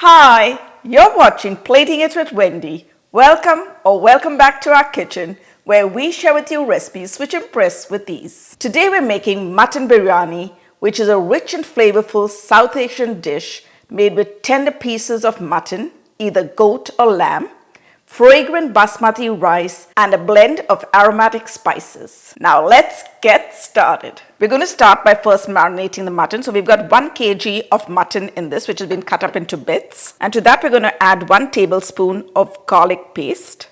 Hi, you're watching Plating It with Wendy. Welcome back to our kitchen where we share with you recipes which impress with ease. Today we're making mutton biryani, which is a rich and flavorful South Asian dish made with tender pieces of mutton, either goat or lamb, fragrant basmati rice, and a blend of aromatic spices. Now let's get started. We're going to start by first marinating the mutton. So we've got 1 kg of mutton in this, which has been cut up into bits. And to that, we're going to add 1 tablespoon of garlic paste,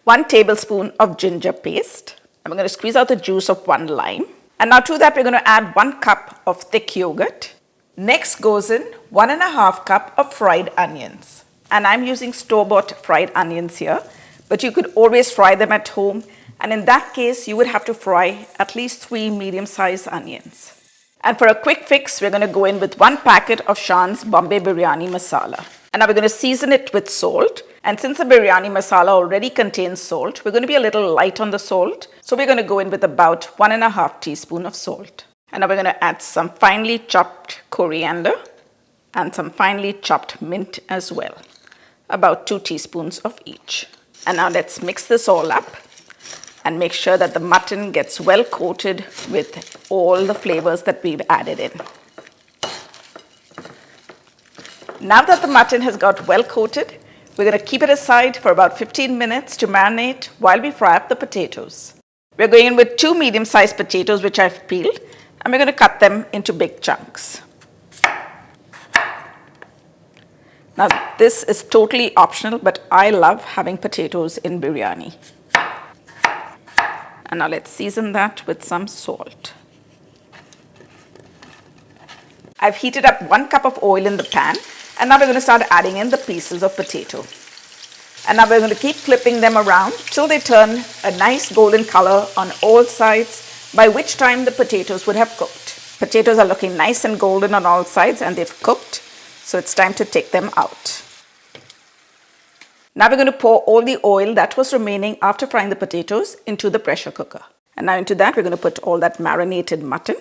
1 tablespoon of ginger paste. And we're going to squeeze out the juice of 1 lime. And now to that, we're going to add 1 cup of thick yogurt. Next goes in 1.5 cup of fried onions. And I'm using store-bought fried onions here, but you could always fry them at home. And in that case, you would have to fry at least 3 medium-sized onions. And for a quick fix, we're going to go in with 1 packet of Shan's Bombay Biryani Masala. And now we're going to season it with salt. And since the biryani masala already contains salt, we're going to be a little light on the salt. So we're going to go in with about 1.5 teaspoon of salt. And now we're going to add some finely chopped coriander and some finely chopped mint as well. About 2 teaspoons of each. And now let's mix this all up and make sure that the mutton gets well coated with all the flavors that we've added in. Now that the mutton has got well coated, we're going to keep it aside for about 15 minutes to marinate while we fry up the potatoes. We're going in with 2 medium-sized potatoes which I've peeled, and we're going to cut them into big chunks. Now this is totally optional, but I love having potatoes in biryani. And now let's season that with some salt. I've heated up 1 cup of oil in the pan, and now we're going to start adding in the pieces of potato. And now we're going to keep flipping them around till they turn a nice golden color on all sides, by which time the potatoes would have cooked. Potatoes are looking nice and golden on all sides and they've cooked. So it's time to take them out. Now we're going to pour all the oil that was remaining after frying the potatoes into the pressure cooker. And now into that, we're going to put all that marinated mutton.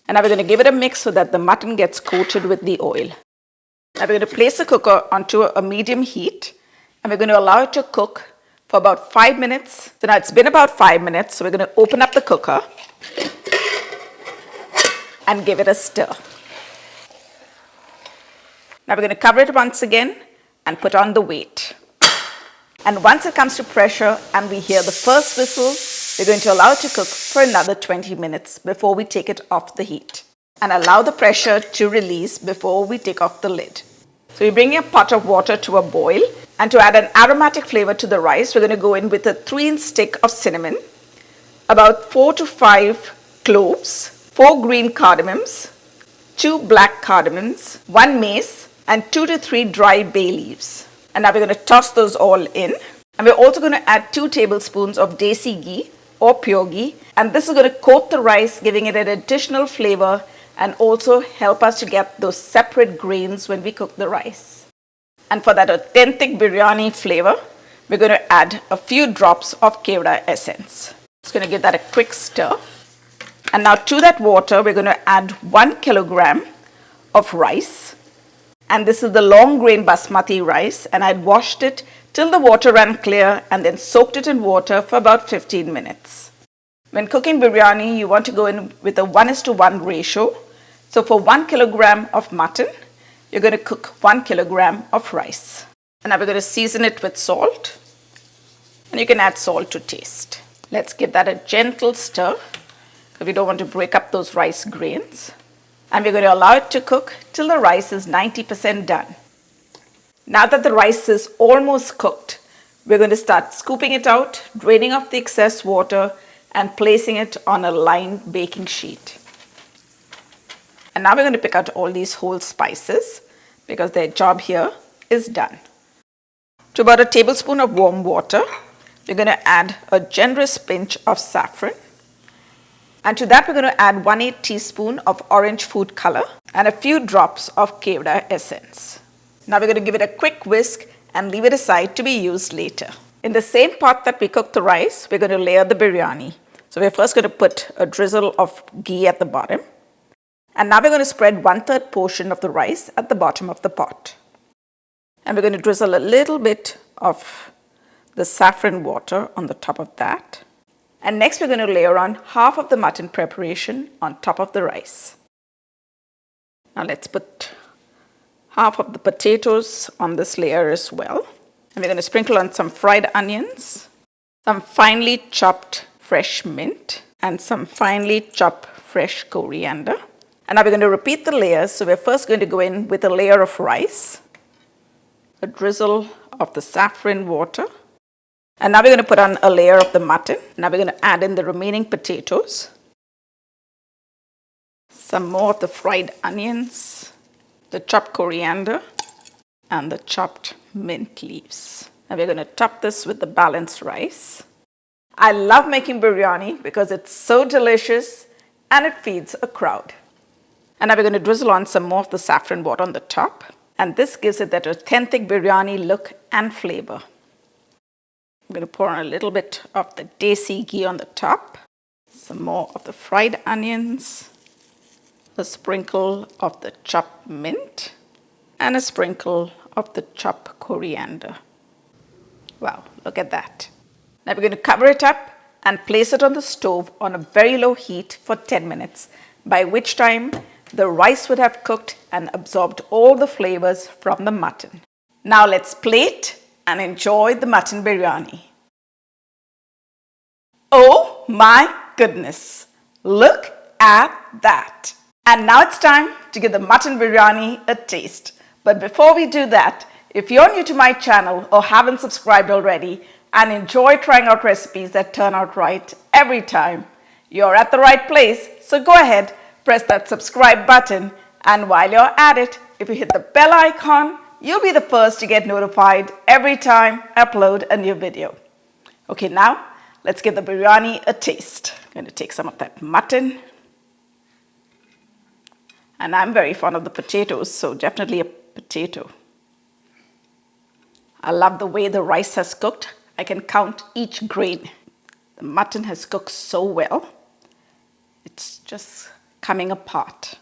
And now we're going to give it a mix so that the mutton gets coated with the oil. Now we're going to place the cooker onto a medium heat. And we're going to allow it to cook for about 5 minutes. So now it's been about 5 minutes. So we're going to open up the cooker and give it a stir. Now we're going to cover it once again and put on the weight. And once it comes to pressure and we hear the first whistle, we're going to allow it to cook for another 20 minutes before we take it off the heat. And allow the pressure to release before we take off the lid. So we bring a pot of water to a boil, and to add an aromatic flavor to the rice, we're going to go in with a 3-inch stick of cinnamon, about 4 to 5 cloves, 4 green cardamoms, 2 black cardamoms, 1 mace, and 2 to 3 dry bay leaves. And now we're going to toss those all in. And we're also going to add 2 tablespoons of desi ghee or pure ghee. And this is going to coat the rice, giving it an additional flavor and also help us to get those separate grains when we cook the rice. And for that authentic biryani flavor, we're going to add a few drops of kevda essence. Just going to give that a quick stir. And now to that water, we're going to add 1 kilogram of rice. And this is the long grain basmati rice. And I'd washed it till the water ran clear and then soaked it in water for about 15 minutes. When cooking biryani, you want to go in with a 1:1 ratio. So for 1 kilogram of mutton, you're going to cook 1 kilogram of rice. And now we're going to season it with salt. And you can add salt to taste. Let's give that a gentle stir, because we don't want to break up those rice grains. And we're going to allow it to cook till the rice is 90% done. Now that the rice is almost cooked, we're going to start scooping it out, draining off the excess water, and placing it on a lined baking sheet. And now we're going to pick out all these whole spices, because their job here is done. To about a tablespoon of warm water, we're going to add a generous pinch of saffron. And to that, we're going to add 1/8 teaspoon of orange food color and a few drops of kevda essence. Now we're going to give it a quick whisk and leave it aside to be used later. In the same pot that we cooked the rice, we're going to layer the biryani. So we're first going to put a drizzle of ghee at the bottom. And now we're going to spread 1/3 portion of the rice at the bottom of the pot. And we're going to drizzle a little bit of the saffron water on the top of that. And next we're going to layer on half of the mutton preparation on top of the rice. Now let's put half of the potatoes on this layer as well. And we're going to sprinkle on some fried onions, some finely chopped fresh mint, and some finely chopped fresh coriander. And now we're going to repeat the layers. So we're first going to go in with a layer of rice, a drizzle of the saffron water. And now we're going to put on a layer of the mutton. Now we're going to add in the remaining potatoes, some more of the fried onions, the chopped coriander, and the chopped mint leaves. Now we're going to top this with the balanced rice. I love making biryani because it's so delicious and it feeds a crowd. And now we're going to drizzle on some more of the saffron water on the top. And this gives it that authentic biryani look and flavor. I'm going to pour on a little bit of the desi ghee on the top, some more of the fried onions, a sprinkle of the chopped mint, and a sprinkle of the chopped coriander. Wow, look at that. Now we're going to cover it up and place it on the stove on a very low heat for 10 minutes, by which time the rice would have cooked and absorbed all the flavors from the mutton. Now let's plate and enjoy the mutton biryani. Oh my goodness, look at that. And now it's time to give the mutton biryani a taste. But before we do that, if you're new to my channel or haven't subscribed already and enjoy trying out recipes that turn out right every time, you're at the right place. So go ahead, press that subscribe button, and while you're at it, if you hit the bell icon, you'll be the first to get notified every time I upload a new video. Okay, now let's give the biryani a taste. I'm going to take some of that mutton. And I'm very fond of the potatoes, so definitely a potato. I love the way the rice has cooked. I can count each grain. The mutton has cooked so well. It's just coming apart.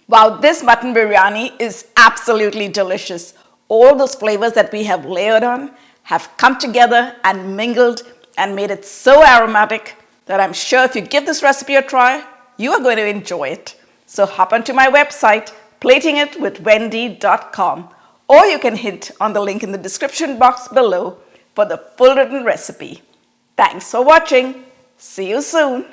Wow, this mutton biryani is absolutely delicious. All those flavors that we have layered on have come together and mingled and made it so aromatic that I'm sure if you give this recipe a try, you are going to enjoy it. So hop onto my website, platingitwithwendy.com, or you can hit on the link in the description box below for the full written recipe. Thanks for watching. See you soon.